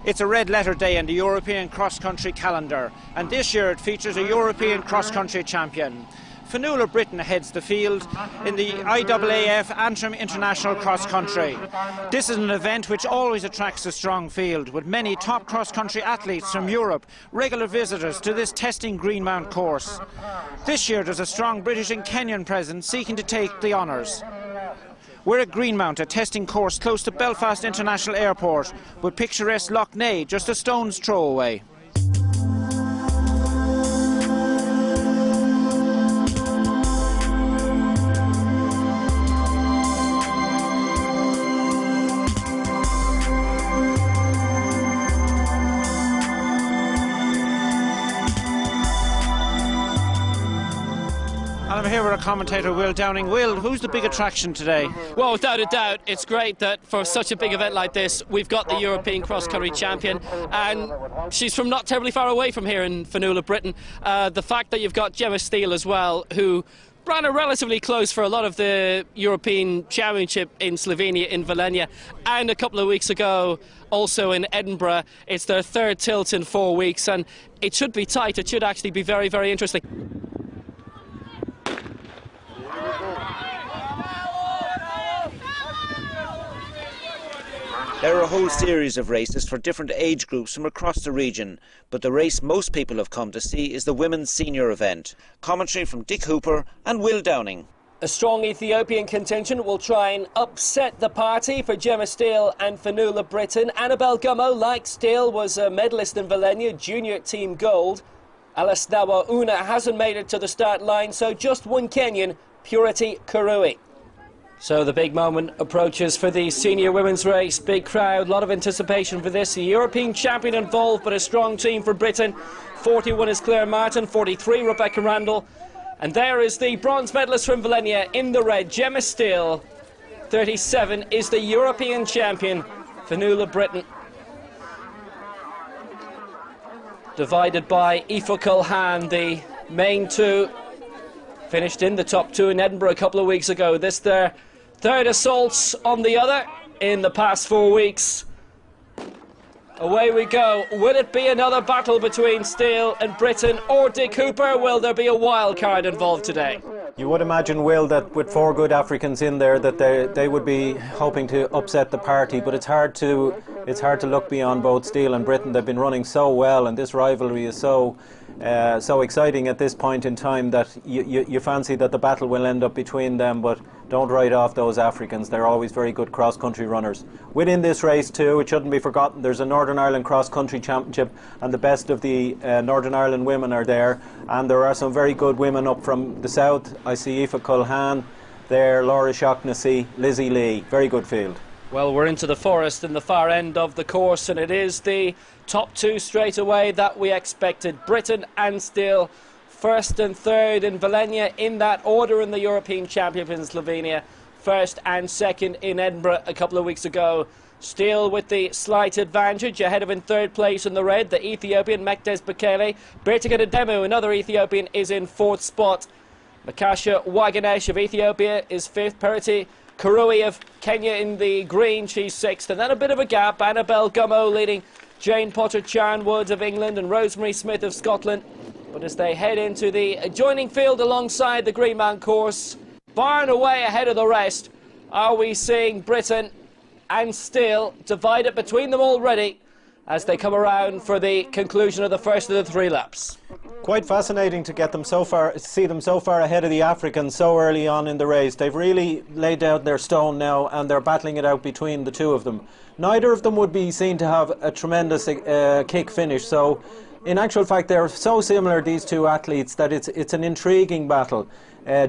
It's a red-letter day in the European cross-country calendar, and this year it features a European cross-country champion. Fionnuala Britton heads the field in the IAAF Antrim International Cross-Country. This is an event which always attracts a strong field, with many top cross-country athletes from Europe, regular visitors to this testing Greenmount course. This year there's a strong British and Kenyan presence seeking to take the honours. We're at Greenmount, a testing course close to Belfast International Airport, with picturesque Lough Neagh just a stone's throw away. I'm here with our commentator Will Downing. Will, who's the big attraction today? Well, without a doubt, it's great that for such a big event like this, we've got the European cross-country champion, and she's from not terribly far away from here in Fionnuala, Britton. The fact that you've got Gemma Steele as well, who ran a relatively close for a lot of the European Championship in Slovenia, in Vilnius, and a couple of weeks ago also in Edinburgh. It's their third tilt in 4 weeks, and it should be tight. It should actually be very, very interesting. There are a whole series of races for different age groups from across the region, but the race most people have come to see is the women's senior event. Commentary from Dick Hooper and Will Downing. A strong Ethiopian contingent will try and upset the party for Gemma Steele and Fionnuala Britton. Annabelle Gummo, like Steele, was a medalist in Vilnius, junior team gold. Alice Nawa Una hasn't made it to the start line, so just one Kenyan, Purity Kurui. So the big moment approaches for the senior women's race. Big crowd, a lot of anticipation for this. The European champion involved, but a strong team for Britain. 41 is Claire Martin, 43 Rebecca Randall. And there is the bronze medalist from Vilnius in the red, Gemma Steele. 37 is the European champion, Fionnuala Britton. Divided by Aoife Culhane, the main two. Finished in the top two in Edinburgh a couple of weeks ago. This their third assaults on the other in the past 4 weeks. Away we go. Will it be another battle between Steele and Britton or Dick Hooper? Will there be a wild card involved today? You would imagine, Will, that with 4 good Africans in there that they would be hoping to upset the party, but it's hard to look beyond both Steele and Britton. They've been running so well, and this rivalry is so exciting at this point in time that you fancy that the battle will end up between them, but don't write off those Africans. They're always very good cross-country runners. Within this race too, it shouldn't be forgotten, there's a Northern Ireland Cross-Country Championship, and the best of the Northern Ireland women are there, and there are some very good women up from the south. I see Aoife Culhane there, Laura Shaughnessy, Lizzie Lee. Very good field. Well, we're into the forest in the far end of the course, and it is the top two straight away that we expected. Britton and Steele, first and third in Vilnius, in that order in the European Championship in Slovenia. First and second in Edinburgh a couple of weeks ago. Steele with the slight advantage, ahead of in third place in the red, the Ethiopian Mekdes Bekele. Bertika Ademu, another Ethiopian, is in fourth spot. Makasha Waganesh of Ethiopia is fifth. Purity Kurui of Kenya in the green, she's sixth. And then a bit of a gap, Annabelle Gummo leading Jane Potter-Charnwood of England and Rosemary Smith of Scotland. But as they head into the adjoining field alongside the Greenmount course, far and away ahead of the rest, are we seeing Britton and Steele divided between them already as they come around for the conclusion of the first of the 3 laps. Quite fascinating to get them see them so far ahead of the Africans so early on in the race. They've really laid down their stone now, and they're battling it out between the two of them. Neither of them would be seen to have a tremendous kick finish, so in actual fact they're so similar, these two athletes, that it's an intriguing battle.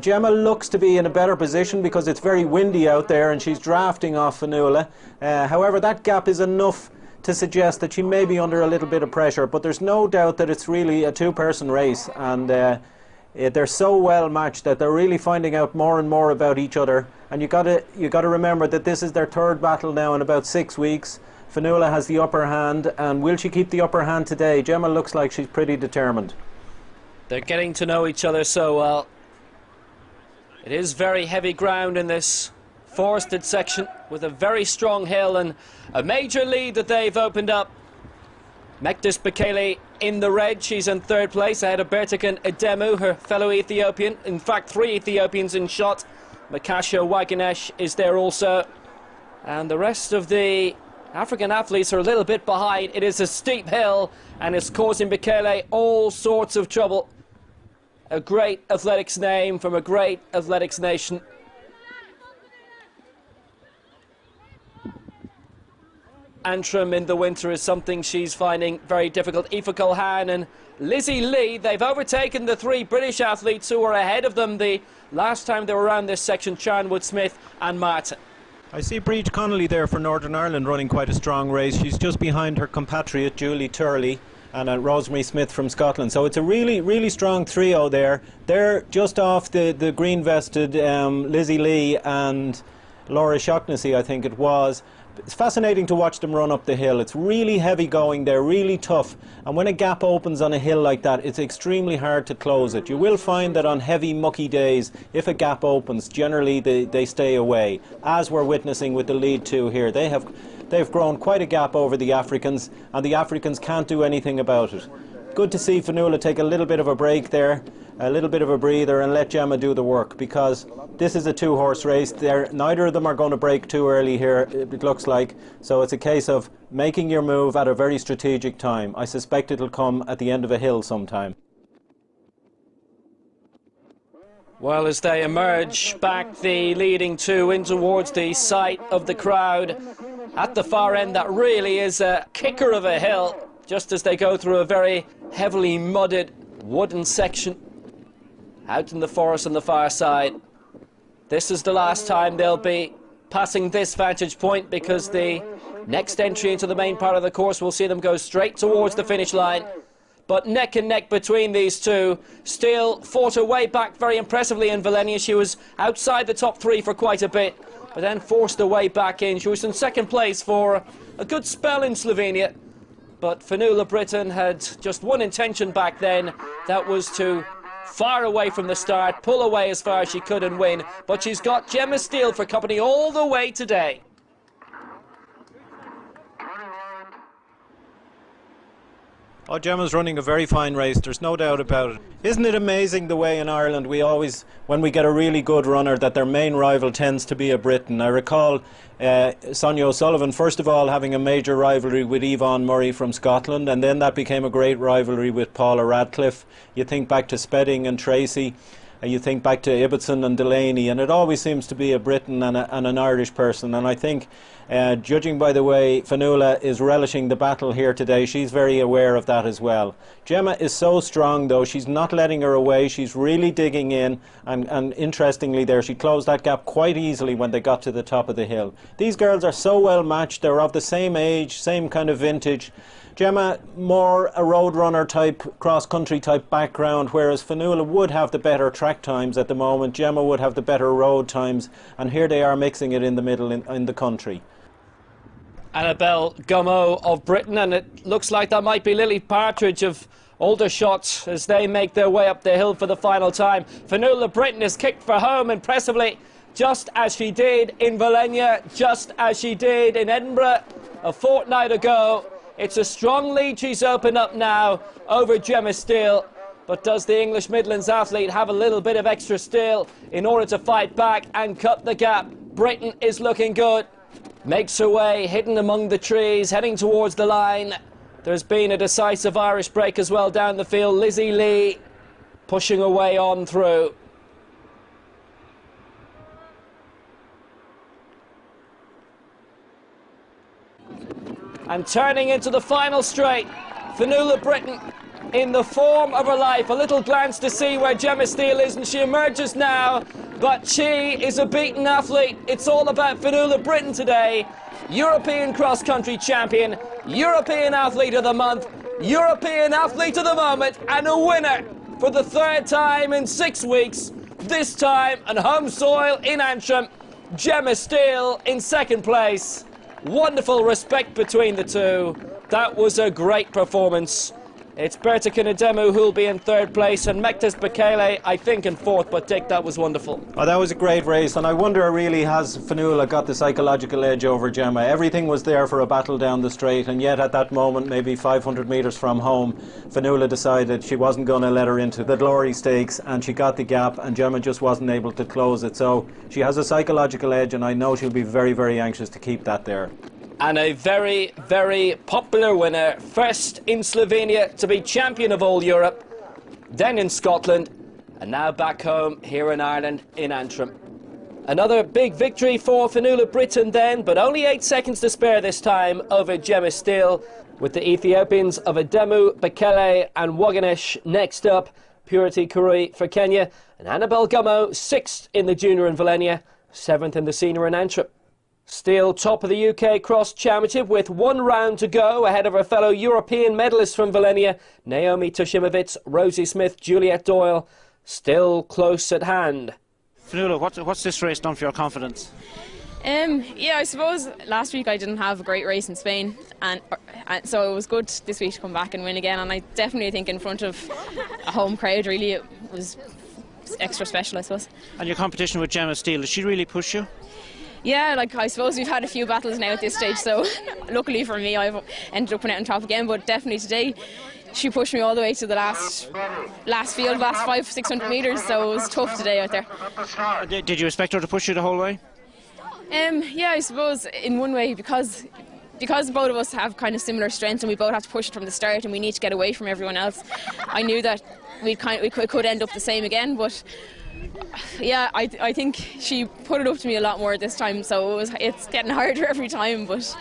Gemma looks to be in a better position because it's very windy out there and she's drafting off Fionnuala. However, that gap is enough to suggest that she may be under a little bit of pressure, but there's no doubt that it's really a two-person race, and they're so well matched that they're really finding out more and more about each other. And you got to remember that this is their third battle now in about 6 weeks. Fionnuala has the upper hand, and will she keep the upper hand today? Gemma looks like she's pretty determined. They're getting to know each other so well. It is very heavy ground in this forested section with a very strong hill and a major lead that they've opened up Mektis Bekele in the red. She's in third place ahead of Bertakan Edemu, her fellow Ethiopian. In fact, 3 Ethiopians in shot. Makasha Waganesh is there also. And the rest of the African athletes are a little bit behind. It is a steep hill and it's causing Bekele all sorts of trouble. A great athletics name from a great athletics nation. Antrim in the winter is something she's finding very difficult. Aoife Culhane and Lizzie Lee, they've overtaken the 3 British athletes who were ahead of them the last time they were around this section, Charnwood Smith and Martin. I see Bríd Connolly there for Northern Ireland running quite a strong race. She's just behind her compatriot Julie Turley and Rosemary Smith from Scotland. So it's a really, really strong trio there. They're just off the green-vested Lizzie Lee and Laura Shaughnessy, I think it was. It's fascinating to watch them run up the hill. It's really heavy going, they're really tough, and when a gap opens on a hill like that, it's extremely hard to close it. You will find that on heavy mucky days, if a gap opens, generally they stay away, as we're witnessing with the lead 2 here. They've grown quite a gap over the Africans, and the Africans can't do anything about it. Good to see Fionnuala take a little bit of a break there, a little bit of a breather, and let Gemma do the work, because this is a 2-horse race. Neither of them are going to break too early here, it looks like. So it's a case of making your move at a very strategic time. I suspect it'll come at the end of a hill sometime. Well, as they emerge back the leading 2 in towards the sight of the crowd at the far end, that really is a kicker of a hill, just as they go through a very heavily mudded wooden section out in the forest on the far side. This is the last time they'll be passing this vantage point, because the next entry into the main part of the course will see them go straight towards the finish line. But neck and neck between these 2. Steele fought her way back very impressively in Vilnius. She was outside the top 3 for quite a bit, but then forced her way back in. She was in second place for a good spell in Slovenia. But Fionnuala Britton had just one intention back then. That was to far away from the start, pull away as far as she could and win. But she's got Gemma Steele for company all the way today. Oh, Gemma's running a very fine race, there's no doubt about it. Isn't it amazing the way in Ireland we always, when we get a really good runner, that their main rival tends to be a Briton. I recall Sonia O'Sullivan, first of all, having a major rivalry with Yvonne Murray from Scotland, and then that became a great rivalry with Paula Radcliffe. You think back to Spedding and Tracy, you think back to Ibbotson and Delaney, and it always seems to be a Briton and an Irish person. And I think, judging by the way Fionnuala is relishing the battle here today, she's very aware of that as well. Gemma is so strong though, she's not letting her away, she's really digging in, and interestingly there, she closed that gap quite easily when they got to the top of the hill. These girls are so well matched, they're of the same age, same kind of vintage. Gemma, more a road runner type, cross-country type background, whereas Fionnuala would have the better track times at the moment. Gemma would have the better road times, and here they are mixing it in the middle in the country. Annabelle Gummo of Britton, and it looks like that might be Lily Partridge of Aldershot as they make their way up the hill for the final time. Fionnuala Britton is kicked for home impressively, just as she did in Vilnius, just as she did in Edinburgh a fortnight ago. It's a strong lead she's opened up now over Gemma Steele. But does the English Midlands athlete have a little bit of extra steel in order to fight back and cut the gap? Britton is looking good. Makes her way, hidden among the trees, heading towards the line. There's been a decisive Irish break as well down the field. Lizzie Lee pushing her way on through. And turning into the final straight, Fionnuala Britton in the form of her life. A little glance to see where Gemma Steele is, and she emerges now. But she is a beaten athlete. It's all about Fionnuala Britton today. European cross-country champion, European Athlete of the Month, European Athlete of the Moment, and a winner for the 3rd time in 6 weeks. This time on home soil in Antrim. Gemma Steele in 2nd place. Wonderful respect between the two. That was a great performance. It's Berta Kinademu who'll be in third place, and Mektas Bekele, I think, in fourth. But Dick, that was wonderful. Oh, that was a great race, and I wonder really has Fionnuala got the psychological edge over Gemma. Everything was there for a battle down the straight, and yet at that moment, maybe 500 metres from home, Fionnuala decided she wasn't going to let her into the glory stakes, and she got the gap, and Gemma just wasn't able to close it. So she has a psychological edge, and I know she'll be very, very anxious to keep that there. And a very, very popular winner. First in Slovenia to be champion of all Europe, then in Scotland, and now back home here in Ireland in Antrim. Another big victory for Fionnuala Britton then, but only 8 seconds to spare this time over Gemma Steele, with the Ethiopians of Ademu, Bekele and Waganesh next up. Purity Kurui for Kenya, and Annabelle Gummo 6th in the junior in Volenia, 7th in the senior in Antrim. Steele top of the UK Cross Championship with 1 round to go, ahead of her fellow European medalists from Volenia, Naomi Toshimovitz, Rosie Smith, Juliet Doyle, still close at hand. Fionnuala, what's this race done for your confidence? Yeah, I suppose last week I didn't have a great race in Spain, and so it was good this week to come back and win again, and I definitely think in front of a home crowd really it was extra special, I suppose. And your competition with Gemma Steele, did she really push you? Yeah, like I suppose we've had a few battles now at this stage, so luckily for me I've ended up coming out on top again, but definitely today she pushed me all the way to the last field, last 500-600 metres, so it was tough today out there. Did you expect her to push you the whole way? Yeah, I suppose in one way, because both of us have kind of similar strengths and we both have to push it from the start and we need to get away from everyone else. I knew that we could end up the same again, but yeah, I think she put it up to me a lot more this time, so it's getting harder every time. But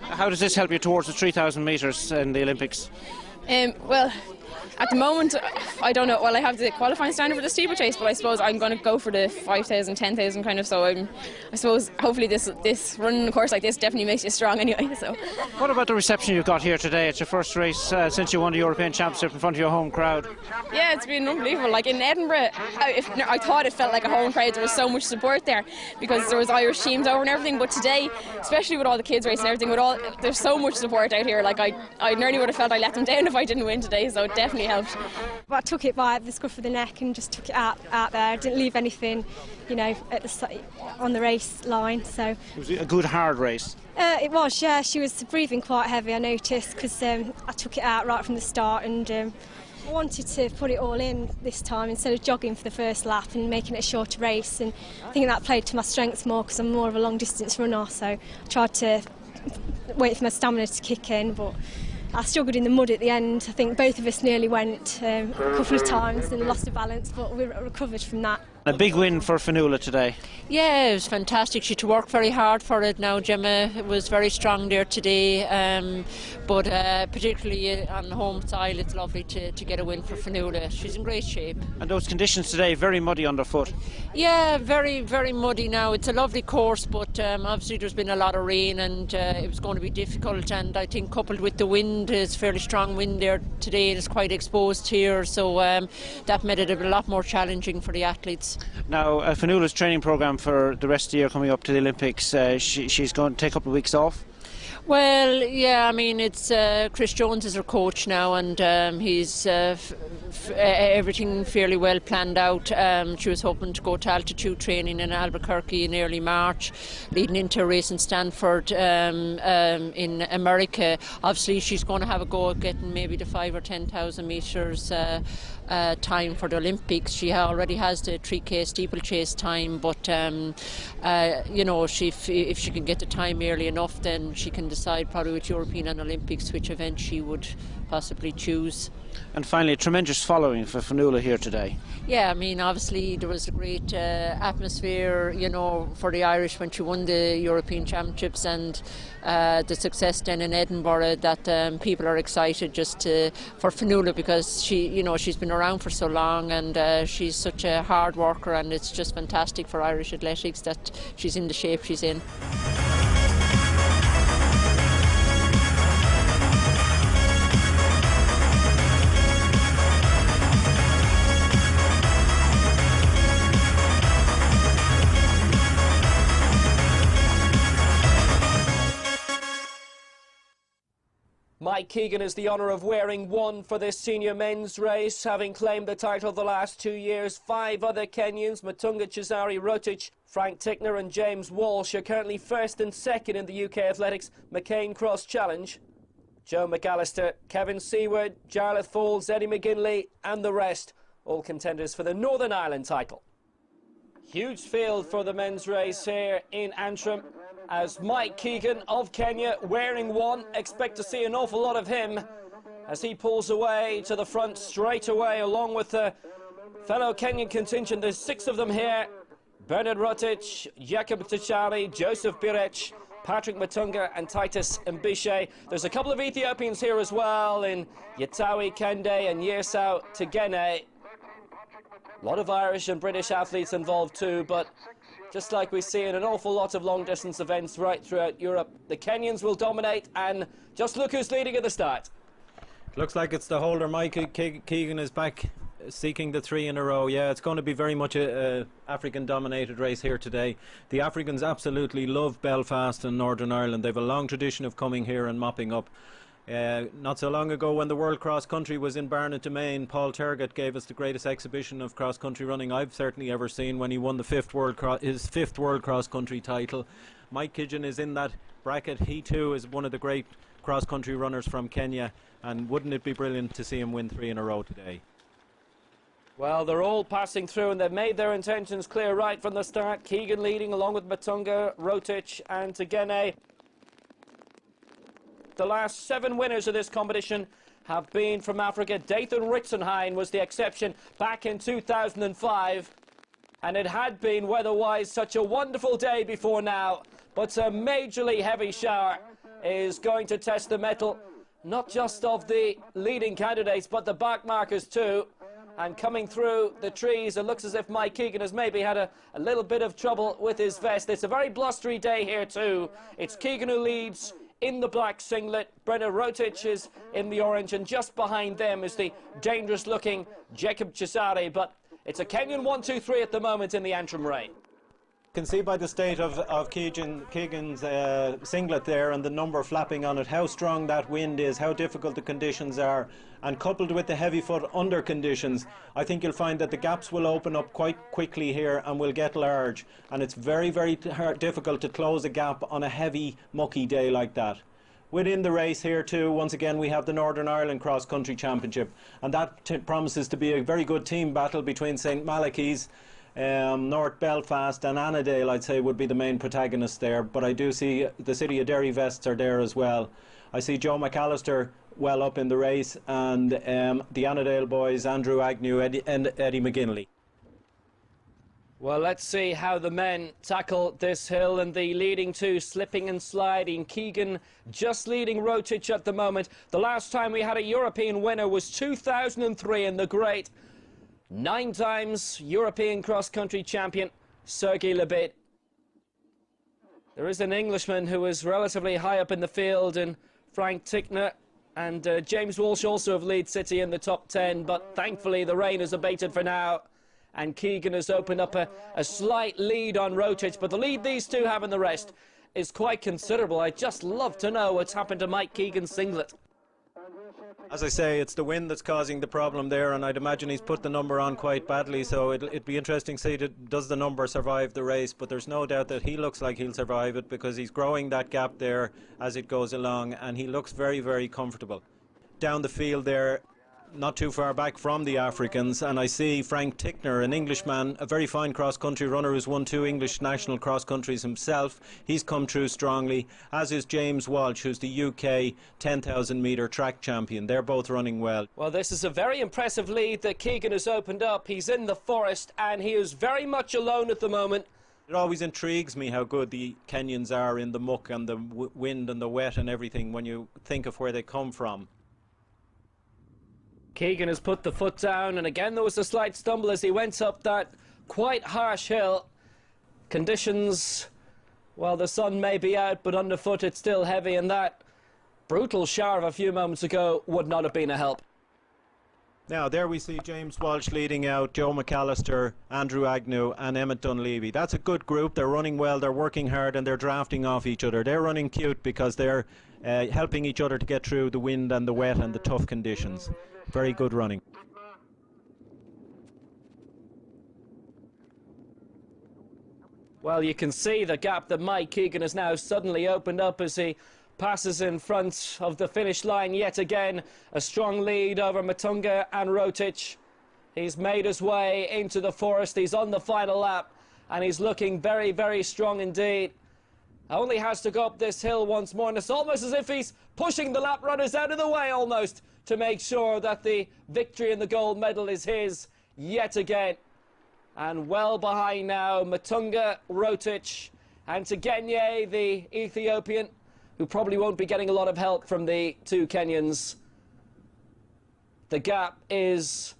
how does this help you towards the 3,000 metres in the Olympics? Well, at the moment, I don't know. Well, I have the qualifying standard for the steeplechase, but I suppose I'm going to go for the 5,000, 10,000 kind of. So I suppose hopefully this running a course like this definitely makes you strong anyway. So. What about the reception you got here today? It's your first race since you won the European Championship in front of your home crowd. Yeah, it's been unbelievable. Like in Edinburgh, I thought it felt like a home crowd. There was so much support there because there was Irish teams over and everything. But today, especially with all the kids racing and everything, there's so much support out here. Like I nearly would have felt I let them down if I didn't win today. So it definitely helped. But I took it by the scruff of the neck and just took it out there. I didn't leave anything, on the race line. So it was a good hard race. It was, yeah. She was breathing quite heavy, I noticed, because I took it out right from the start, and I wanted to put it all in this time instead of jogging for the first lap and making it a shorter race. And I think that played to my strengths more because I'm more of a long distance runner. So I tried to wait for my stamina to kick in, but I struggled in the mud at the end. I think both of us nearly went a couple of times and lost the balance, but we recovered from that. A big win for Fionnuala today. Yeah, it was fantastic. She had to work very hard for it now. Gemma was very strong there today, but particularly on the home side, it's lovely to get a win for Fionnuala. She's in great shape. And those conditions today, very muddy underfoot. Yeah, very, very muddy now. It's a lovely course, but obviously there's been a lot of rain and it was going to be difficult, and I think coupled with the wind, it's fairly strong wind there today, and it's quite exposed here, so that made it a lot more challenging for the athletes. Now, Fionnuala's training programme for the rest of the year coming up to the Olympics, she's going to take a couple of weeks off? Well, yeah, I mean, it's Chris Jones is her coach now, and he's everything fairly well planned out. She was hoping to go to altitude training in Albuquerque in early March, leading into a race in Stanford in America. Obviously, she's going to have a go at getting maybe the 5,000 or 10,000 metres time for the Olympics. She already has the 3K steeplechase time, but if she can get the time early enough, then she can decide probably with European and Olympics which event she would possibly choose. And finally, a tremendous following for Fionnuala here today. Yeah, I mean, obviously there was a great atmosphere, for the Irish when she won the European Championships, and the success then in Edinburgh, that people are excited for Fionnuala, because she's been around for so long, and she's such a hard worker, and it's just fantastic for Irish athletics that she's in the shape she's in. My Mike Kigen has the honour of wearing one for this senior men's race, having claimed the title the last 2 years. 5 other Kenyans, Matunga Chisari Rotich, Frank Tickner and James Walsh, are currently first and second in the UK Athletics McCain Cross Challenge. Joe McAllister, Kevin Seward, Jarlath Falls, Eddie McGinley and the rest, all contenders for the Northern Ireland title. Huge field for the men's race here in Antrim, as Mike Kigen of Kenya wearing one. Expect to see an awful lot of him as he pulls away to the front straight away, along with the fellow Kenyan contingent. There's 6 of them here: Bernard Rotich, Jacob Tichari, Joseph Birech, Patrick Matunga and Titus Mbishe. There's a couple of Ethiopians here as well, in Yatawi Kende and Yersau Tegene. A lot of Irish and British athletes involved too, but just like we see in an awful lot of long distance events right throughout Europe, the Kenyans will dominate, and just look who's leading at the start. Looks like it's the holder. Mike Kigen is back seeking the 3 in a row. Yeah, it's going to be very much a African dominated race here today. The Africans absolutely love Belfast and Northern Ireland. They've a long tradition of coming here and mopping up. Not so long ago, when the World Cross Country was in Barnet Domain, Paul Tergett gave us the greatest exhibition of cross country running I've certainly ever seen, when he won the his fifth World Cross Country title. Mike Kigen is in that bracket. He too is one of the great cross country runners from Kenya, and wouldn't it be brilliant to see him win 3 in a row today? Well, they're all passing through, and they've made their intentions clear right from the start. Kigen leading along with Matunga, Rotich and Tegene. The last 7 winners of this competition have been from Africa. Dathan Ritzenheim was the exception back in 2005. And it had been, weather-wise, such a wonderful day before now. But a majorly heavy shower is going to test the mettle, not just of the leading candidates, but the back markers too. And coming through the trees, it looks as if Mike Kigen has maybe had a little bit of trouble with his vest. It's a very blustery day here too. It's Kigen who leads in the black singlet. Brennan Rotich is in the orange, and just behind them is the dangerous-looking Jacob Chisari. But it's a Kenyan 1-2-3 at the moment in the Antrim race. You can see by the state of Kigen's singlet there, and the number flapping on it, how strong that wind is, how difficult the conditions are, and coupled with the heavy foot under conditions, I think you'll find that the gaps will open up quite quickly here and will get large, and it's very, very difficult to close a gap on a heavy, mucky day like that. Within the race here too, once again, we have the Northern Ireland Cross Country Championship, and that promises to be a very good team battle between St Malachy's, North Belfast and Annandale, I'd say, would be the main protagonists there. But I do see the City of Derry Vests are there as well. I see Joe McAllister well up in the race, and the Annandale boys, Andrew Agnew and Eddie McGinley. Well, let's see how the men tackle this hill, and the leading 2 slipping and sliding. Kigen just leading Rotich at the moment. The last time we had a European winner was 2003, and the great 9 times European cross-country champion Sergei Lebit. There is an Englishman who is relatively high up in the field, and Frank Tickner and James Walsh also of Leeds City in the top 10, but thankfully the rain has abated for now, and Kigen has opened up a slight lead on Rotich, but the lead these 2 have in the rest is quite considerable. I'd just love to know what's happened to Mike Kigen's singlet. As I say, it's the wind that's causing the problem there, and I'd imagine he's put the number on quite badly, so it'd be interesting to see does the number survive the race. But there's no doubt that he looks like he'll survive it, because he's growing that gap there as it goes along, and he looks very, very comfortable. Down the field there, not too far back from the Africans, and I see Frank Tickner, an Englishman, a very fine cross-country runner who's won 2 English national cross-countries himself. He's come through strongly, as is James Walsh, who's the UK 10,000 metre track champion. They're both running well. Well, this is a very impressive lead that Kigen has opened up. He's in the forest, and he is very much alone at the moment. It always intrigues me how good the Kenyans are in the muck and the wind and the wet and everything when you think of where they come from. Kigen has put the foot down, and again there was a slight stumble as he went up that quite harsh hill. Conditions, well, the sun may be out, but underfoot it's still heavy, and that brutal shower of a few moments ago would not have been a help. Now there we see James Walsh leading out, Joe McAllister, Andrew Agnew and Emmett Dunleavy. That's a good group. They're running well, they're working hard and they're drafting off each other. They're running cute because they're helping each other to get through the wind and the wet and the tough conditions. Very good running. Well, you can see the gap that Mike Kigen has now suddenly opened up as he passes in front of the finish line yet again. A strong lead over Matunga and Rotich. He's made his way into the forest. He's on the final lap and he's looking very, very strong indeed. Only has to go up this hill once more, and it's almost as if he's pushing the lap runners out of the way almost to make sure that the victory and the gold medal is his yet again. And well behind now, Matunga, Rotich and Tegenye, the Ethiopian, who probably won't be getting a lot of help from the two Kenyans. The gap is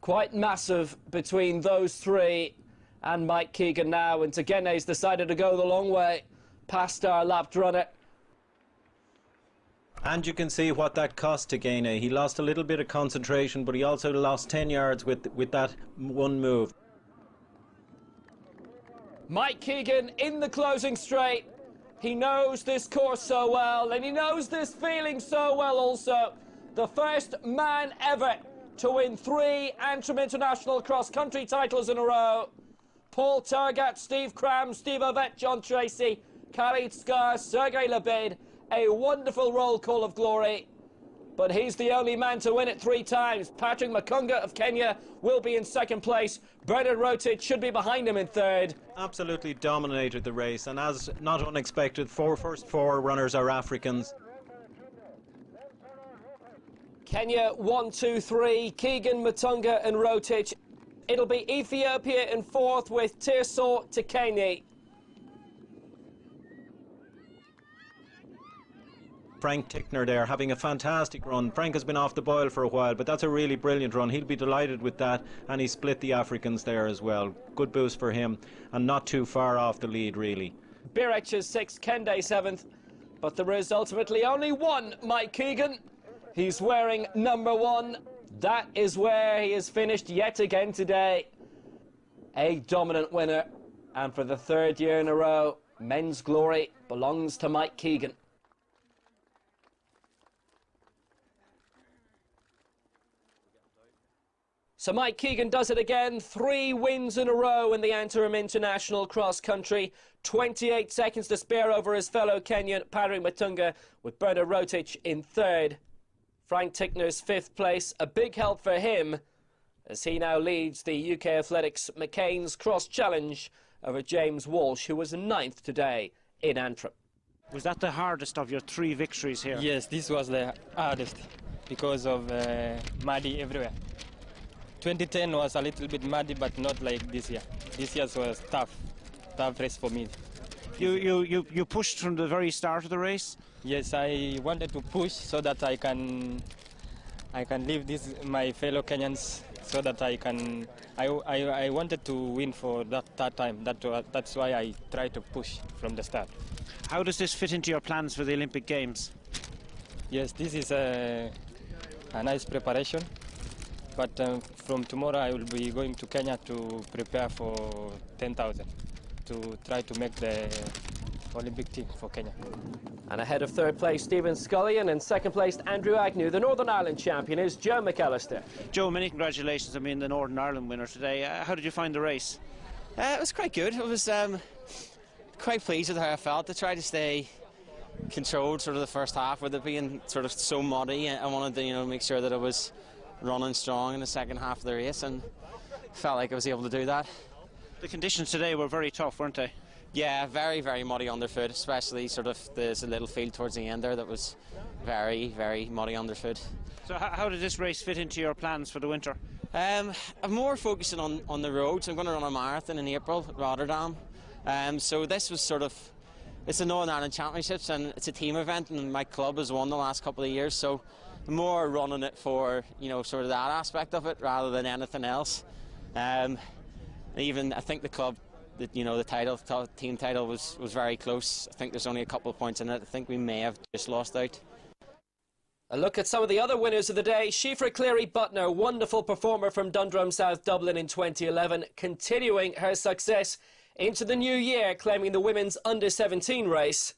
quite massive between those three and Mike Kigen now, and Tegenye's decided to go the long way past our lapped runner. And you can see what that cost Tegenye. He lost a little bit of concentration, but he also lost 10 yards with that one move. Mike Kigen in the closing straight. He knows this course so well, and he knows this feeling so well also. The first man ever to win 3 Antrim International Cross-Country titles in a row. Paul Turgat, Steve Cram, Steve Ovett, John Tracy, Khalid Scar, Sergei Lebed. A wonderful roll call of glory. But he's the only man to win it 3 times. Patrick Makunga of Kenya will be in second place. Bernard Rotich should be behind him in third. Absolutely dominated the race, and as not unexpected, first 4 runners are Africans. Kenya 1, 2, 3. Kigen, Matunga and Rotich. It'll be Ethiopia in fourth with Tirso Tekenye. Frank Tickner there having a fantastic run. Frank has been off the boil for a while, but that's a really brilliant run. He'll be delighted with that, and he split the Africans there as well. Good boost for him, and not too far off the lead really. Birech is 6th, Kende 7th, but there is ultimately only one Mike Kigen. He's wearing number 1. That is where he has finished yet again today. A dominant winner, and for the 3rd year in a row, men's glory belongs to Mike Kigen. So Mike Kigen does it again, 3 wins in a row in the Antrim International Cross-Country. 28 seconds to spare over his fellow Kenyan, Patrick Matunga, with Bernard Rotich in 3rd. Frank Tickner's 5th place, a big help for him, as he now leads the UK Athletics McCain's Cross Challenge over James Walsh, who was 9th today in Antrim. Was that the hardest of your 3 victories here? Yes, this was the hardest because of muddy everywhere. 2010 was a little bit muddy, but not like this year. This year was tough race for me. You pushed from the very start of the race? Yes, I wanted to push so that I can leave my fellow Kenyans, so that I wanted to win for that time. That's why I tried to push from the start. How does this fit into your plans for the Olympic Games? Yes, this is a nice preparation. But from tomorrow I will be going to Kenya to prepare for 10,000 to try to make the Olympic team for Kenya. And ahead of 3rd place Stephen Scullion and 2nd place Andrew Agnew, the Northern Ireland champion is Joe McAllister. Joe, many congratulations on being the Northern Ireland winner today. How did you find the race? It was quite good. I was quite pleased with how I felt. I tried to stay controlled sort of the first half with it being sort of so muddy. I wanted to make sure that I was running strong in the second half of the race, and felt like I was able to do that. The conditions today were very tough, weren't they? Yeah, very, very muddy underfoot, especially sort of there's a little field towards the end there that was very, very muddy underfoot. So how did this race fit into your plans for the winter? I'm more focusing on the roads. I'm going to run a marathon in April at Rotterdam. So this was it's the Northern Ireland Championships, and it's a team event, and my club has won the last couple of years, so more running it for sort of that aspect of it rather than anything else. Even I think the club, the team title was very close. I think there's only a couple of points in it. I think we may have just lost out. A look at some of the other winners of the day. Siofra Cleary-Butner, wonderful performer from Dundrum, South Dublin in 2011, continuing her success into the new year, claiming the women's under-17 race.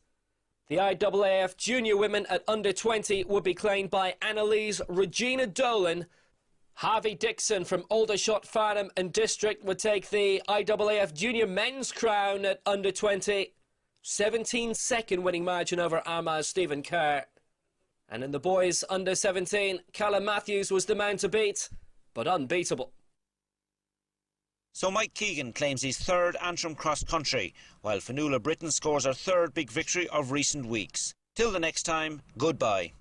The IAAF junior women at under-20 would be claimed by Annalise Regina Dolan. Harvey Dixon from Aldershot, Farnham and District would take the IAAF junior men's crown at under-20. 17-second winning margin over Armagh's Stephen Kerr. And in the boys under-17, Callum Matthews was the man to beat, but unbeatable. So Mike Kigen claims his third Antrim cross-country, while Fionnuala Britton scores her third big victory of recent weeks. Till the next time, goodbye.